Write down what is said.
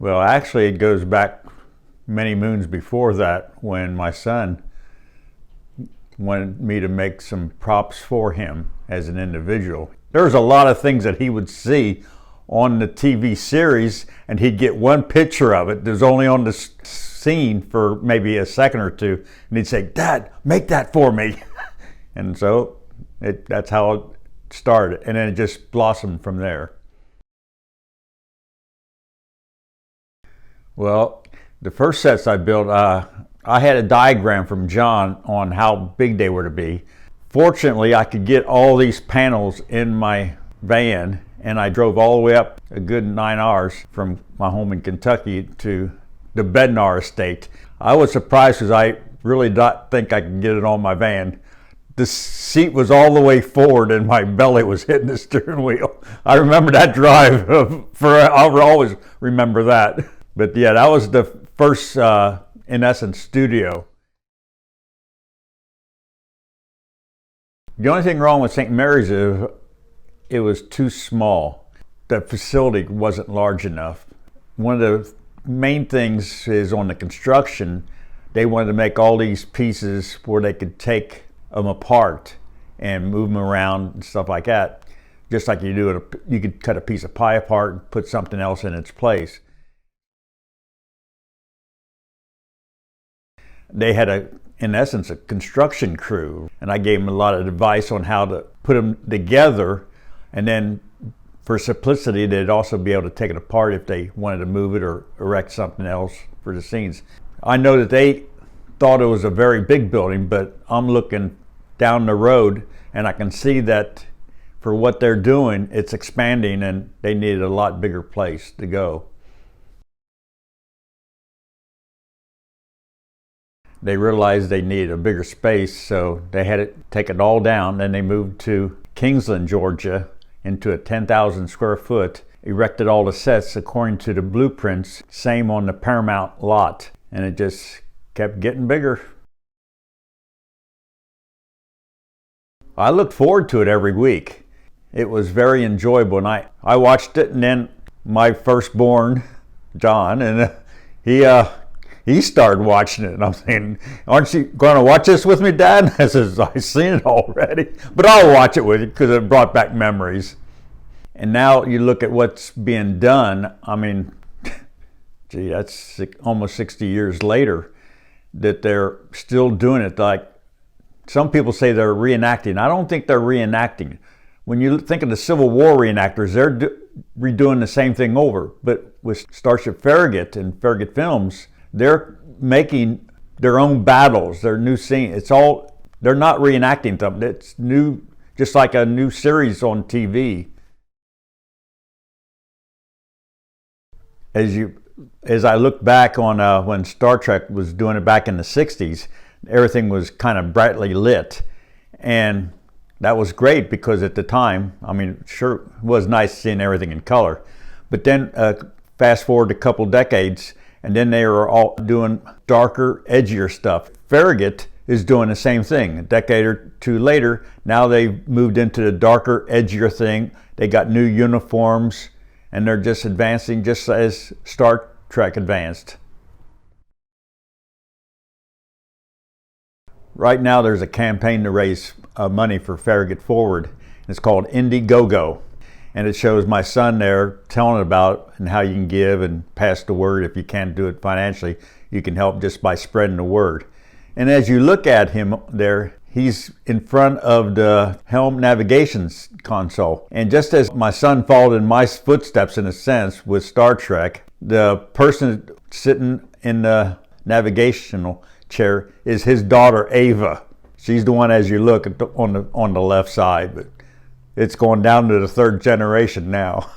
Well, actually, it goes back many moons before that when my son wanted me to make some props for him as an individual. There's a lot of things that he would see on the TV series, and he'd get one picture of it. There's only on the scene for maybe a second or two, and he'd say, "Dad, make that for me." And so that's how it started, and then it just blossomed from there. Well, the first sets I built, I had a diagram from John on how big they were to be. Fortunately, I could get all these panels in my van, and I drove all the way up a good 9 hours from my home in Kentucky to the Bednar estate. I was surprised because I really didn't think I could get it on my van. The seat was all the way forward and my belly was hitting the steering wheel. I remember that drive. I'll always remember that. But yeah, that was the first, in essence, studio. The only thing wrong with St. Mary's is it was too small. The facility wasn't large enough. One of the main things is on the construction, they wanted to make all these pieces where they could take them apart and move them around and stuff like that. Just like you could cut a piece of pie apart and put something else in its place. They had in essence, a construction crew, and I gave them a lot of advice on how to put them together, and then for simplicity, they'd also be able to take it apart if they wanted to move it or erect something else for the scenes. I know that they thought it was a very big building, but I'm looking down the road and I can see that for what they're doing, it's expanding and they needed a lot bigger place to go. They realized they needed a bigger space, so they had to take it all down. Then they moved to Kingsland, Georgia, into a 10,000 square foot, erected all the sets according to the blueprints, same on the Paramount lot, and it just kept getting bigger. I looked forward to it every week. It was very enjoyable, and I watched it, and then my firstborn, John, and he started watching it, and I'm saying, "Aren't you going to watch this with me, Dad?" I says, "I've seen it already, but I'll watch it with you because it brought back memories." And now you look at what's being done. I mean, gee, that's almost 60 years later that they're still doing it. Like some people say they're reenacting. I don't think they're reenacting. When you think of the Civil War reenactors, they're redoing the same thing over. But with Starship Farragut and Farragut Films, they're making their own battles, their new scene. They're not reenacting them. It's new, just like a new series on TV. As I look back on when Star Trek was doing it back in the 60s, everything was kind of brightly lit. And that was great because at the time, I mean, sure, it was nice seeing everything in color. But then fast forward a couple decades, and then they were all doing darker, edgier stuff. Farragut is doing the same thing. A decade or two later, now they've moved into the darker, edgier thing. They got new uniforms, and they're just advancing just as Star Trek advanced. Right now there's a campaign to raise money for Farragut Forward. It's called Indiegogo. And it shows my son there telling about it and how you can give and pass the word. If you can't do it financially, you can help just by spreading the word. And as you look at him there, he's in front of the helm navigation console. And just as my son followed in my footsteps in a sense with Star Trek, the person sitting in the navigational chair is his daughter Ava. She's the one as you look at on the left side, but it's going down to the third generation now.